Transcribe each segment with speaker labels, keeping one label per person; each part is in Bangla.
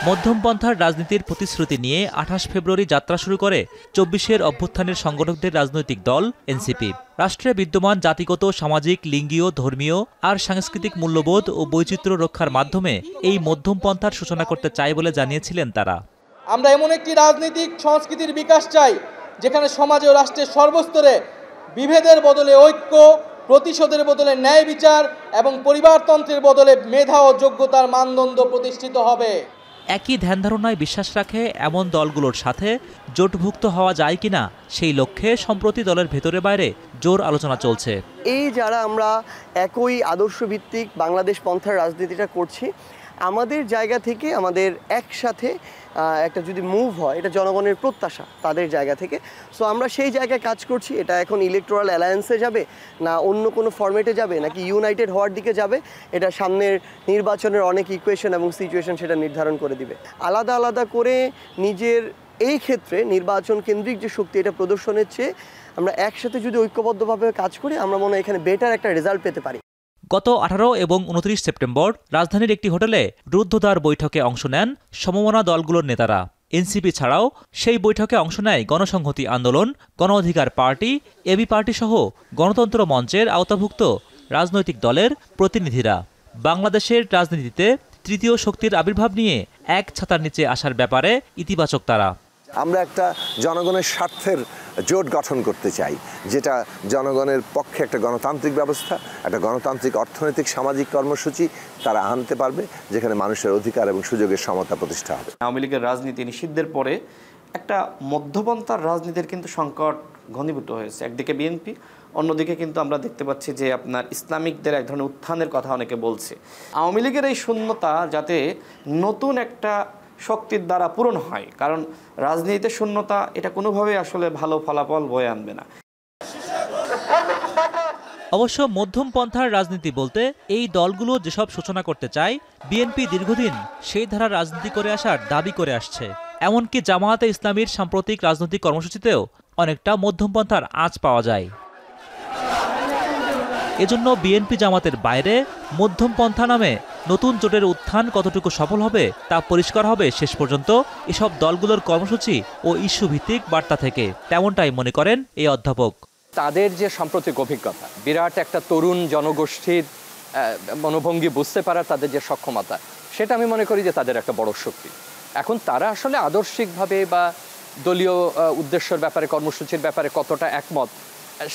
Speaker 1: মধ্যমপন্থার রাজনীতির প্রতিশ্রুতি নিয়ে ২৮ ফেব্রুয়ারি যাত্রা শুরু করে ২৪-এর অভ্যুত্থানের সংগঠকদের রাজনৈতিক দল এনসিপি। রাষ্ট্রে বিদ্যমান জাতিগত, সামাজিক, লিঙ্গীয়, ধর্মীয় আর সাংস্কৃতিক মূল্যবোধ ও বৈচিত্র্য রক্ষার মাধ্যমে এই মধ্যমপন্থার সূচনা করতে চায় বলে জানিয়েছিলেন তারা।
Speaker 2: আমরা এমন একটি রাজনৈতিক সংস্কৃতির বিকাশ চাই যেখানে সমাজ ও রাষ্ট্রের সর্বস্তরে বিভেদের বদলে ঐক্য, প্রতিশোধের বদলে ন্যায় বিচার এবং পরিবারতন্ত্রের বদলে মেধা ও যোগ্যতার মানদণ্ড প্রতিষ্ঠিত হবে।
Speaker 1: একই ধ্যান ধারণায় বিশ্বাস রাখে এমন দলগুলোর সাথে জোটভুক্ত হওয়া যায় কিনা সেই লক্ষ্যে সম্প্রতি দলের ভেতরে বাইরে জোর আলোচনা চলছে।
Speaker 3: এই যারা আমরা একই আদর্শভিত্তিক বাংলাদেশ পন্থার রাজনীতিটা করছি, আমাদের জায়গা থেকে আমাদের একসাথে একটা যদি মুভ হয়, এটা জনগণের প্রত্যাশা তাদের জায়গা থেকে। সো আমরা সেই জায়গায় কাজ করছি। এটা এখন ইলেকটোরাল অ্যালায়েন্সে যাবে না অন্য কোনো ফরম্যাটে যাবে নাকি ইউনাইটেড হওয়ার দিকে যাবে, এটা সামনের নির্বাচনের অনেক ইকুয়েশন এবং সিচুয়েশন সেটা নির্ধারণ করে দিবে। আলাদা আলাদা করে নিজের এই ক্ষেত্রে নির্বাচন কেন্দ্রিক যে শক্তি এটা প্রদর্শনের চেয়ে আমরা একসাথে যদি ঐক্যবদ্ধভাবে কাজ করি, আমরা মনে হয় এখানে বেটার একটা রেজাল্ট পেতে পারি।
Speaker 1: গত 18 এবং 29 সেপ্টেম্বর রাজধানীর একটি হোটেলে রুদ্ধদ্বার বৈঠকে অংশ নেন সমমনা দলগুলোর নেতারা। এনসিপি ছাড়াও সেই বৈঠকে অংশ নেয় গণসংহতি আন্দোলন, গণ অধিকার পার্টি, এবি পার্টি সহ গণতন্ত্র মঞ্চের আওতাভুক্ত রাজনৈতিক দলের প্রতিনিধিরা। বাংলাদেশের রাজনীতিতে তৃতীয় শক্তির আবির্ভাব নিয়ে এক ছাতার নিচে আসার ব্যাপারে ইতিবাচক তারা।
Speaker 4: আমরা একটা জনগণের স্বার্থের জোট গঠন করতে চাই, যেটা জনগণের পক্ষে একটা গণতান্ত্রিক ব্যবস্থা, একটা গণতান্ত্রিক অর্থনৈতিক সামাজিক কর্মসূচি তারা আনতে পারবে, যেখানে মানুষের অধিকার এবং সুযোগের সমতা প্রতিষ্ঠা হবে।
Speaker 5: আওয়ামী লীগের রাজনীতি নিষিদ্ধের পরে একটা মধ্যপন্থার রাজনীতির কিন্তু সংকট ঘনীভূত হয়েছে। একদিকে বিএনপি, অন্যদিকে কিন্তু আমরা দেখতে পাচ্ছি যে আপনার ইসলামিকদের এক ধরনের উত্থানের কথা অনেকে বলছে। আওয়ামী লীগের এই শূন্যতা যাতে নতুন একটা শক্তির দ্বারা পূরণ হয়, কারণ রাজনীতিতে শূন্যতা এটা কোনোভাবেই আসলে ভালো ফলাফল বয়ে আনবে না।
Speaker 1: অবশ্য মধ্যমপন্থার রাজনীতি বলতে এই দলগুলো যেসব সূচনা করতে চায়, বিএনপি দীর্ঘদিন সেই ধারার রাজনীতি করে আসার দাবি করে আসছে। এমনকি জামায়াতে ইসলামীর সাম্প্রতিক রাজনৈতিক কর্মসূচিতেও অনেকটা মধ্যমপন্থার আঁচ পাওয়া যায়। এজন্য বিএনপি জামাতের বাইরে মধ্যমপন্থা নামে নতুন জোটের উত্থান কতটুকু সফল হবে তা পরিষ্কার হবে শেষ পর্যন্ত এসব দলগুলোর কর্মসূচি ও ইস্যু ভিত্তিক বার্তা থেকে। তেমনটাই মনে করেন এই অধ্যাপক।
Speaker 6: তাদের যে সাম্প্রতিক অভিজ্ঞতা, বিরাট একটা তরুণ জনগোষ্ঠীর মনোভঙ্গি বুঝতে পারার তাদের যে সক্ষমতা, সেটা আমি মনে করি যে তাদের একটা বড় শক্তি। এখন তারা আসলে আদর্শিকভাবে বা দলীয় উদ্দেশ্যের ব্যাপারে, কর্মসূচির ব্যাপারে কতটা একমত,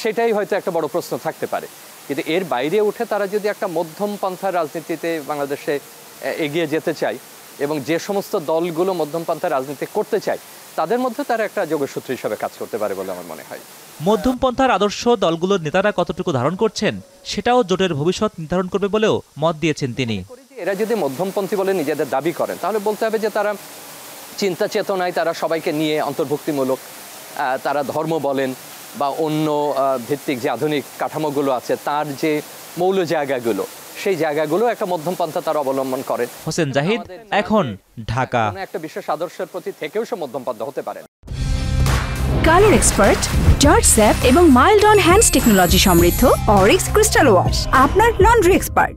Speaker 6: সেটাই হয়তো একটা বড় প্রশ্ন থাকতে পারে। কিন্তু এর বাইরে উঠে তারা যদি একটা মধ্যম পন্থার রাজনীতিতে বাংলাদেশে এগিয়ে যেতে চায় এবং যে সমস্ত দলগুলো মধ্যম পন্থার রাজনীতি করতে চায়, তাদের মধ্যে তারা একটা যোগসূত্র হিসেবে কাজ করতে পারে বলে আমার মনে হয়।
Speaker 1: মধ্যমপন্থার আদর্শ দলগুলোর নেতারা কতটুকু ধারণ করছেন সেটাও জোটের ভবিষ্যৎ নির্ধারণ করবে বলেও মত দিয়েছেন তিনি।
Speaker 6: এরা যদি মধ্যমপন্থী বলে নিজেদের দাবি করেন, তাহলে বলতে হবে যে তারা চিন্তা চেতনায় তারা সবাইকে নিয়ে অন্তর্ভুক্তিমূলক, তারা ধর্ম বলেন বা অন্য ভিত্তিক যে আধুনিক কাঠামোগুলো আছে তার যে মৌল জায়গাগুলো, সেই জায়গাগুলো একটা মধ্যমপন্থা তারা অবলম্বন করেন।
Speaker 1: হোসেন জাহিদ, এখন ঢাকা।
Speaker 6: একটা বিশেষ আদর্শের প্রতি থেকেও সে মধ্যমপন্থা হতে পারে।
Speaker 7: কালার এক্সপার্ট, জর্জ স্যাপ এবং মাইল্ড অন হ্যান্ডস টেকনোলজি সমৃদ্ধ অরিক্স ক্রিস্টাল ওয়াশ আপনার লন্ড্রি এক্সপার্ট।